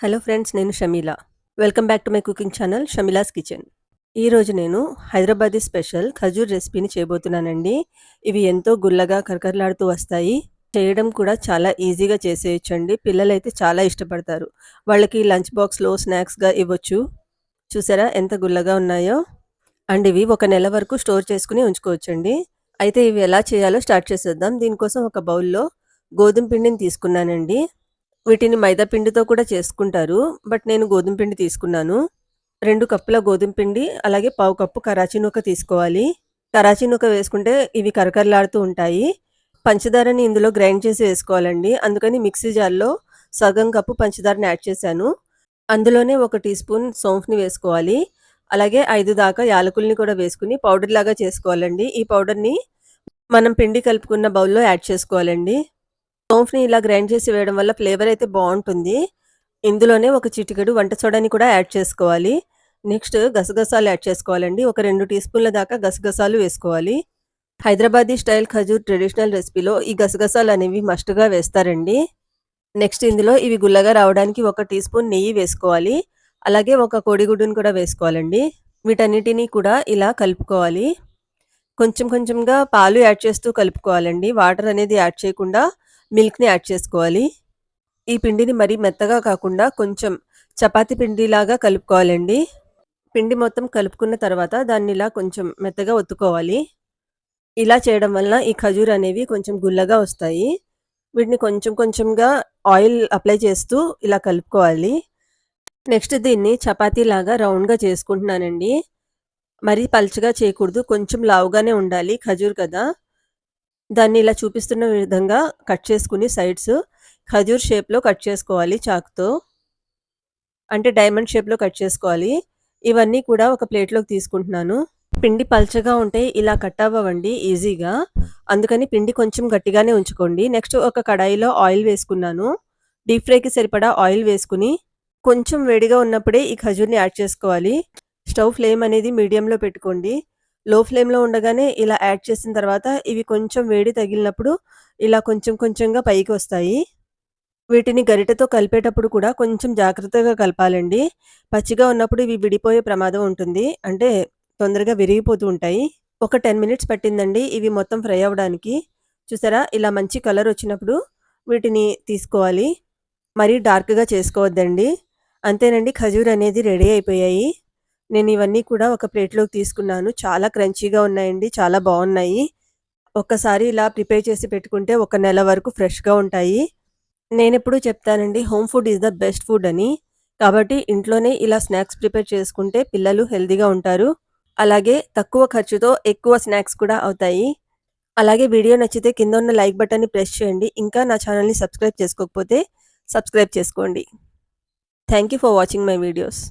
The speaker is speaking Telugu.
హలో ఫ్రెండ్స్, నేను Shamila. Welcome back to my cooking channel Shamila's kitchen. ఈరోజు నేను హైదరాబాదీ స్పెషల్ ఖజూర్ రెసిపీని చేయబోతున్నానండి. ఇవి ఎంతో గుల్లగా కరకరలాడుతూ వస్తాయి. చేయడం కూడా చాలా ఈజీగా చేసేయొచ్చండి. పిల్లలైతే చాలా ఇష్టపడతారు. వాళ్ళకి లంచ్ బాక్స్‌లో స్నాక్స్‌గా ఇవ్వచ్చు. చూసారా ఎంత గుల్లగా ఉన్నాయో? అండ్ ఇవి ఒక నెల వరకు స్టోర్ చేసుకొని ఉంచుకోవచ్చండి. అయితే ఇవి ఎలా చేయాలో స్టార్ట్ చేసేద్దాం. దీనికోసం ఒక బౌల్‌లో గోధుమ పిండిని తీసుకున్నానండి. వీటిని మైదా పిండితో కూడా చేసుకుంటారు. బట్ నేను గోధుమ పిండి తీసుకున్నాను. 2 కప్పుల గోధుమ పిండి, అలాగే పావు కప్పు కరాచీ నూక తీసుకోవాలి. కరాచీ నూక వేసుకుంటే ఇవి కరకరలాడుతూ ఉంటాయి. పంచదారని ఇందులో గ్రైండ్ చేసి వేసుకోవాలండి. అందుకని మిక్సీ జార్‌లో సగం కప్పు పంచదారని యాడ్ చేశాను. అందులోనే ఒక టీ స్పూన్ సోంఫ్‌ని వేసుకోవాలి. అలాగే 5 దాకా యాలకుల్ని కూడా వేసుకొని పౌడర్‌లాగా చేసుకోవాలండి. ఈ పౌడర్‌ని మనం పిండి కలుపుకున్న బౌల్‌లో యాడ్ చేసుకోవాలండి. సోంఫ్‌ని ఇలా గ్రైండ్ చేసి వేయడం వల్ల ఫ్లేవర్ అయితే బావుంటుంది. ఇందులోనే ఒక చిటికెడు వంట సోడాని కూడా యాడ్ చేసుకోవాలి. నెక్స్ట్ గసగసాలు యాడ్ చేసుకోవాలండి. ఒక 2 టీ స్పూన్ల దాకా గసగసాలు వేసుకోవాలి. హైదరాబాదీ స్టైల్ ఖజూర్ ట్రెడిషనల్ రెసిపీలో ఈ గసగసాలనేవి మస్ట్‌గా వేస్తారండి. నెక్స్ట్ ఇందులో ఇవి గుల్లగా రావడానికి ఒక టీ స్పూన్ నెయ్యి వేసుకోవాలి. అలాగే ఒక కోడిగుడ్డుని కూడా వేసుకోవాలండి. వీటన్నిటిని కూడా ఇలా కలుపుకోవాలి. కొంచెం కొంచెంగా పాలు యాడ్ చేస్తూ కలుపుకోవాలండి. వాటర్ అనేది యాడ్ చేయకుండా మిల్క్‌ని యాడ్ చేసుకోవాలి. ఈ పిండిని మరీ మెత్తగా కాకుండా కొంచెం చపాతీ పిండిలాగా కలుపుకోవాలండి. పిండి మొత్తం కలుపుకున్న తర్వాత దాన్నిలా కొంచెం మెత్తగా ఒత్తుకోవాలి. ఇలా చేయడం వలన ఈ ఖజూర్ అనేవి కొంచెం గుల్లగా వస్తాయి. వీటిని కొంచెం కొంచెంగా ఆయిల్ అప్లై చేస్తూ ఇలా కలుపుకోవాలి. నెక్స్ట్ దీన్ని చపాతీలాగా రౌండ్‌గా చేసుకుంటున్నానండి. మరీ పల్చగా చేయకూడదు. కొంచెం లావుగానే ఉండాలి. ఖజూర్ కదా! దాన్ని ఇలా చూపిస్తున్న విధంగా కట్ చేసుకొని సైడ్స్ ఖజూర్ షేప్‌లో కట్ చేసుకోవాలి చాకుతో. అంటే డైమండ్ షేప్‌లో కట్ చేసుకోవాలి. ఇవన్నీ కూడా ఒక ప్లేట్‌లోకి తీసుకుంటున్నాను. పిండి పల్చగా ఉంటే ఇలా కట్ అవ్వవండి ఈజీగా. అందుకని పిండి కొంచెం గట్టిగానే ఉంచుకోండి. నెక్స్ట్ ఒక కడాయిలో ఆయిల్ వేసుకున్నాను. డీప్ ఫ్రైకి సరిపడా ఆయిల్ వేసుకొని, కొంచెం వేడిగా ఉన్నప్పుడే ఈ ఖజూర్‌ని యాడ్ చేసుకోవాలి. స్టవ్ ఫ్లేమ్ అనేది మీడియంలో పెట్టుకోండి. లో ఫ్లేమ్‌లో ఉండగానే ఇలా యాడ్ చేసిన తర్వాత ఇవి కొంచెం వేడి తగిలినప్పుడు ఇలా కొంచెం కొంచెంగా పైకొస్తాయి. వీటిని గరిటెతో కలిపేటప్పుడు కూడా కొంచెం జాగ్రత్తగా కలపాలండి. పచ్చిగా ఉన్నప్పుడు ఇవి విడిపోయే ప్రమాదం ఉంటుంది. అంటే తొందరగా విరిగిపోతూ ఉంటాయి. ఒక 10 మినిట్స్ పట్టిందండి ఇవి మొత్తం ఫ్రై అవ్వడానికి. చూసారా? ఇలా మంచి కలర్ వచ్చినప్పుడు వీటిని తీసుకోవాలి. మరీ డార్క్‌గా చేసుకోవద్దండి. అంతేనండి, ఖజూర్ అనేది రెడీ అయిపోయాయి. నేను ఇవన్నీ కూడా ఒక ప్లేట్‌లోకి తీసుకున్నాను. చాలా క్రంచీగా ఉన్నాయండి. చాలా బావున్నాయి. ఒక్కసారి ఇలా ప్రిపేర్ చేసి పెట్టుకుంటే ఒక నెల వరకు ఫ్రెష్‌గా ఉంటాయి. నేనెప్పుడూ చెప్తానండి, home food is the best food అని. కాబట్టి ఇంట్లోనే ఇలా స్నాక్స్ ప్రిపేర్ చేసుకుంటే పిల్లలు హెల్తీగా ఉంటారు. అలాగే తక్కువ ఖర్చుతో ఎక్కువ స్నాక్స్ కూడా అవుతాయి. అలాగే వీడియో నచ్చితే కింద ఉన్న లైక్ బటన్‌ని ప్రెస్ చేయండి. ఇంకా నా ఛానెల్‌ని సబ్స్క్రైబ్ చేసుకోకపోతే సబ్స్క్రైబ్ చేసుకోండి. Thank you for watching my videos.